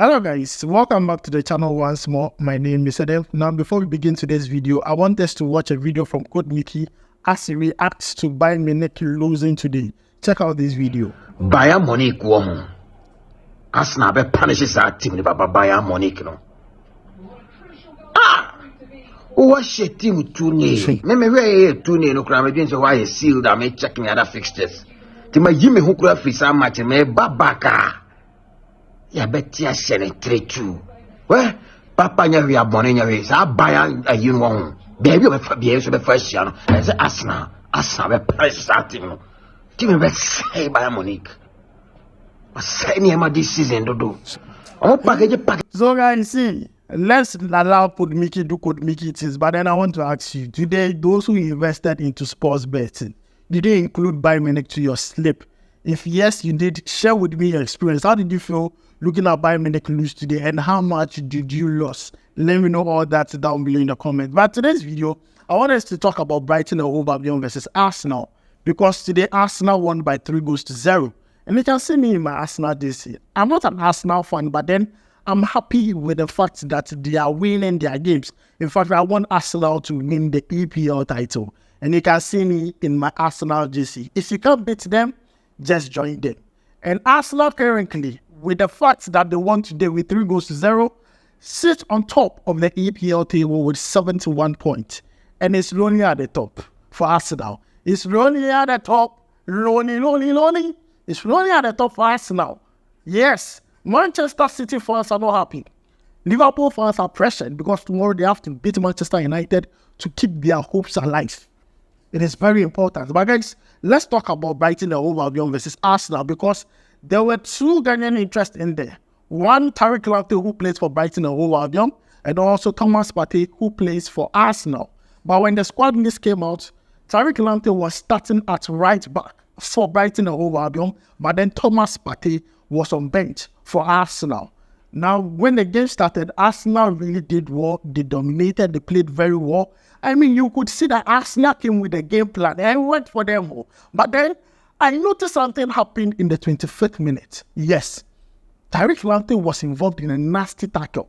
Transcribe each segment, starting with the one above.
Hello guys, welcome back to the channel once more. My name is Adam. Now before we begin today's video, I want us to watch a video from Coach Mickey as he reacts to Bayern Munich losing today. Check out this video. Bayern Munich woman. Arsenal be punishes our team the Bayern Munich no. What team tune? Me we tune no kra me dwen say why sealed am checking other fixtures. Ti ma yimi hu kra fi sa match me babaka. Ya betia sene 3-2. Well, Papa nya we abone nya we sa Bayern Ayew won. Baby we fa be so be first year no. Say Arsenal be press that team no. Team be say Bayern Munich. But say me this season do. So guys, see, let's allow Coach Mickey do Coach Mickey things. But then I want to ask you, today those who invested into sports betting, did they include Bayern Munich to your slip? If yes, you did, share with me your experience. How did you feel looking at Bayern Munich lose today, and how much did you lose? Let me know all that down below in the comments. But today's video, I want us to talk about Brighton and Hove Albion versus Arsenal, because today Arsenal won by 3-0. And you can see me in my Arsenal this year. I'm not an Arsenal fan, but then I'm happy with the fact that they are winning their games. In fact, I want Arsenal to win the EPL title. And you can see me in my Arsenal JC. If you can't beat them, just join them. And Arsenal currently, with the fact that they won today with 3-0, sit on top of the EPL table with 71 points. And it's lonely at the top for Arsenal. It's lonely at the top. Lonely. It's lonely at the top for Arsenal. Yes, Manchester City fans are not happy. Liverpool fans are pressured because tomorrow they have to beat Manchester United to keep their hopes alive. It is very important. But guys, let's talk about Brighton and Hove Albion versus Arsenal, because there were two Ghanaian interests in there. One, Tariq Lamptey, who plays for Brighton and Hove Albion, and also Thomas Partey, who plays for Arsenal. But when the squad list came out, Tariq Lamptey was starting at right back for Brighton and Hove Albion, but then Thomas Partey was on bench for Arsenal. Now, when the game started, Arsenal really did well. They dominated. They played very well. I mean, you could see that Arsenal came with a game plan and went for them all. But then, I noticed something happened in the 25th minute. Yes, Tariq Lamptey was involved in a nasty tackle.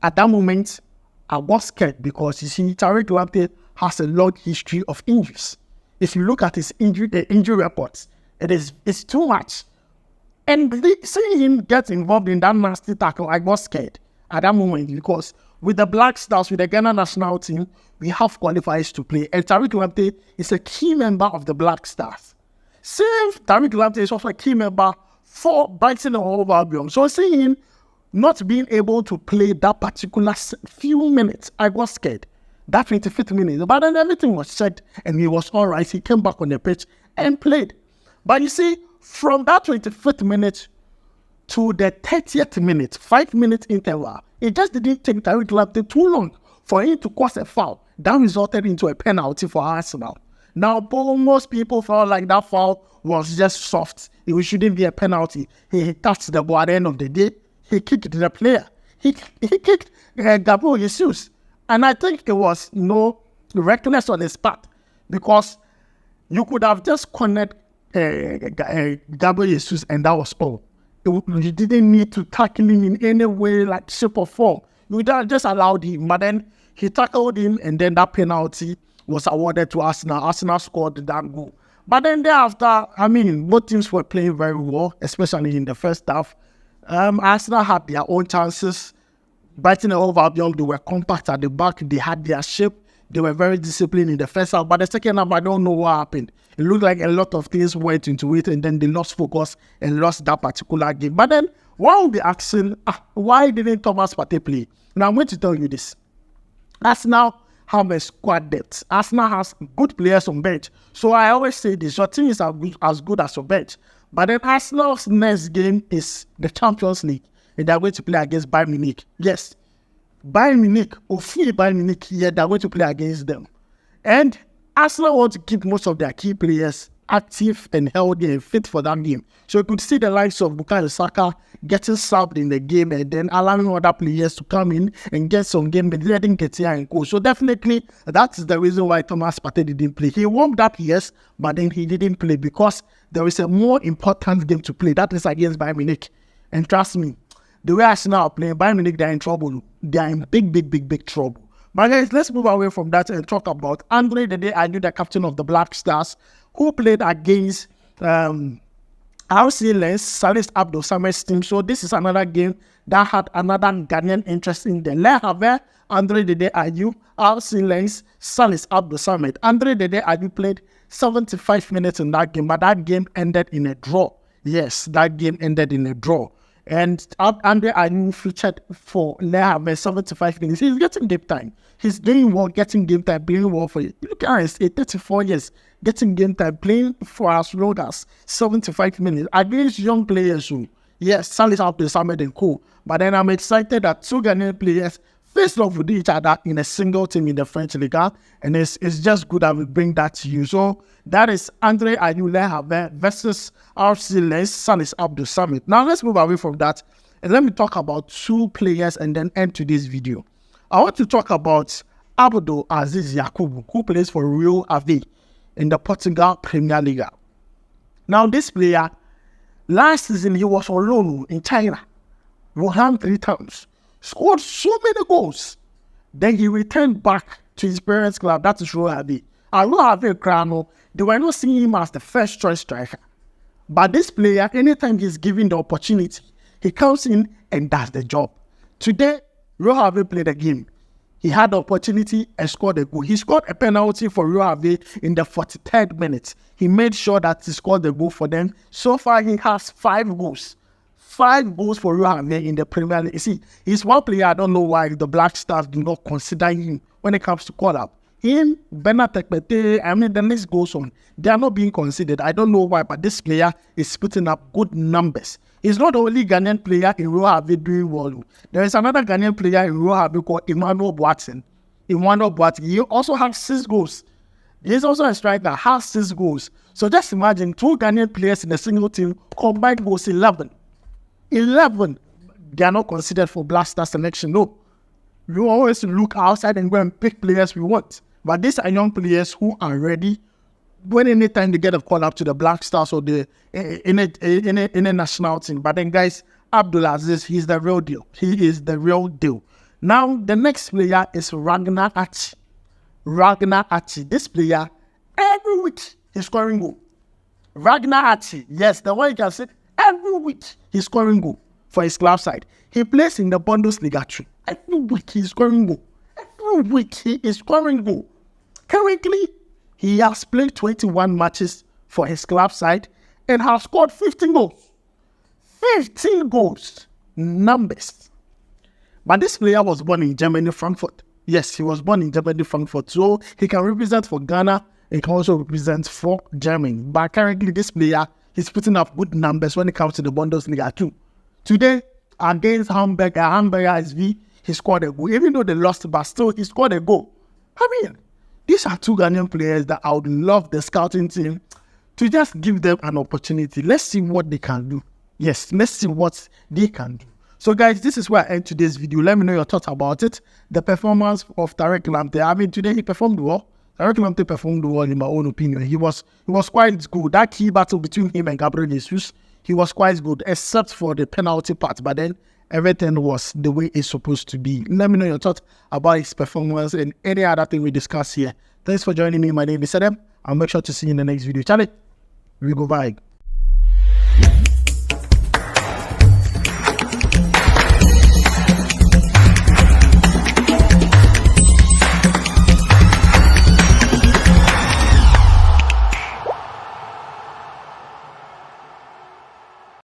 At that moment, I was scared because, you see, Tariq Lamptey has a long history of injuries. If you look at his injury reports, it's too much. And seeing him get involved in that nasty tackle, I was scared at that moment, because with the Black Stars, with the Ghana national team, we have qualifiers to play. And Tariq Lamptey is a key member of the Black Stars. Same, Tariq Lamptey is also a key member for Brighton and Hove Albion. So seeing him not being able to play that particular few minutes, I was scared. That 25th minute, but then everything was set and he was all right. He came back on the pitch and played. But you see, from that 25th minute to the 30th minute, 5-minute interval, it just didn't take Tariq Lamptey too long for him to cause a foul. That resulted into a penalty for Arsenal. Now, most people felt like that foul was just soft. It shouldn't be a penalty. He touched the ball at the end of the day. He kicked the player. He kicked Abdul Aziz. And I think it was no reckless on his part, because you could have just cornered Abdul Aziz and that was all. You didn't need to tackle him in any way, like shape or form. You just allowed him, but then he tackled him, and then that penalty was awarded to Arsenal. Arsenal scored that goal. But then thereafter, I mean, both teams were playing very well, especially in the first half. Arsenal had their own chances. Brighton and Hove Albion, they were compact at the back. They had their shape. They were very disciplined in the first half. But the second half, I don't know what happened. It looked like a lot of things went into it, and then they lost focus and lost that particular game. But then, one will be asking, why didn't Thomas Partey play? Now, I'm going to tell you this. Arsenal have a squad depth. Arsenal has good players on bench. So I always say this, your team is as good as your bench. But then Arsenal's next game is the Champions League, and they're going to play against Bayern Munich. Yes, Bayern Munich, Bayern Munich, yeah, they're going to play against them. And Arsenal want to keep most of their key players active and healthy and fit for that game. So you could see the likes of Bukayo Saka getting subbed in the game, and then allowing other players to come in and get some game, but letting Ketia and go. So definitely, that's the reason why Thomas Partey didn't play. He warmed up, yes, but then he didn't play because there is a more important game to play. That is against Bayern Munich. And trust me, the way Arsenal are playing, Bayern Munich, they're in trouble. They are in big trouble. But guys, let's move away from that and talk about Andre Ayew, the captain of the Black Stars, who played against RC Lens, Salis Samed's team. So this is another game that had another Ghanaian interest in the Le Havre, Andre Ayew, RC Lens, Salis Samed. Andre Ayew played 75 minutes in that game, but that game ended in a draw. Yes, that game ended in a draw. And Andre Ayew featured for Le Havre 75 minutes. He's getting game time. He's doing well, getting game time, playing well for you. Look at us, 34 years, getting game time, playing for as long as 75 minutes against young players who, yes, Salis Samed and co. But then I'm excited that two Ghanaian players face off with each other in a single team in the French Liga, and it's just good that we bring that to you. So that is Andre Ayew Le Havre versus RC Lens, Salis Samed. Now let's move away from that and let me talk about two players and then end today's video. I want to talk about Abdul Aziz Yakubu, who plays for Real Havre in the Portugal Premier League. Now this player, last season he was on loan in China, Wuhan 3 times, scored so many goals. Then he returned back to his parents' club, that is Real Havre. At Real Havre, they were not seeing him as the first choice striker. But this player, anytime he's given the opportunity, he comes in and does the job. Today, Real Havre played a game. He had the opportunity and scored a goal. He scored a penalty for Real Havre in the 43rd minute. He made sure that he scored the goal for them. So far, he has 5 goals. 5 goals for Real Havre in the Premier League. You see, he's one player I don't know why the Black Stars do not consider him when it comes to call-up. Him, Bernard Tekpete, the list goes on. They are not being considered. I don't know why, but this player is putting up good numbers. He's not the only Ghanaian player in Real Havre doing well. There is another Ghanaian player in Real Havre called Emmanuel Boateng. He also has 6 goals. He's also a striker that has 6 goals. So just imagine 2 Ghanaian players in a single team, combined goals 11. 11. They are not considered for Black Star selection. No. We always look outside and go and pick players we want. But these are young players who are ready when anytime they get a call up to the Black Stars or the in a national team. But then guys, Abdul Aziz, he's the real deal. He is the real deal. Now the next player is Ragnar. This player, every week he's scoring goal. Ragnar, yes, the one you can say every week he's scoring goal for his club side. He plays in the Bundesliga too. Every week he's scoring goal. Every week he is scoring goal. Currently, he has played 21 matches for his club side and has scored 15 goals. 15 goals. Numbers. But this player was born in Germany, Frankfurt. Yes, he was born in Germany, Frankfurt. So he can represent for Ghana and can also represent for Germany. But currently, this player is putting up good numbers when it comes to the Bundesliga too. Today, against Hamburg SV, he scored a goal. Even though they lost, but still, he scored a goal. I mean, these are 2 Ghanaian players that I would love the scouting team to just give them an opportunity. Let's see what they can do. Yes, let's see what they can do. So guys, this is where I end today's video. Let me know your thoughts about it. The performance of Tariq Lamptey. I mean, today he performed well. Tariq Lamptey performed well in my own opinion. He was quite good. That key battle between him and Gabriel Jesus, he was quite good, except for the penalty part. But then everything was the way it's supposed to be. Let me know your thoughts about his performance and any other thing we discuss here. Thanks for joining me. My name is Salim. I'll make sure to see you in the next video. Charlie, we go bye.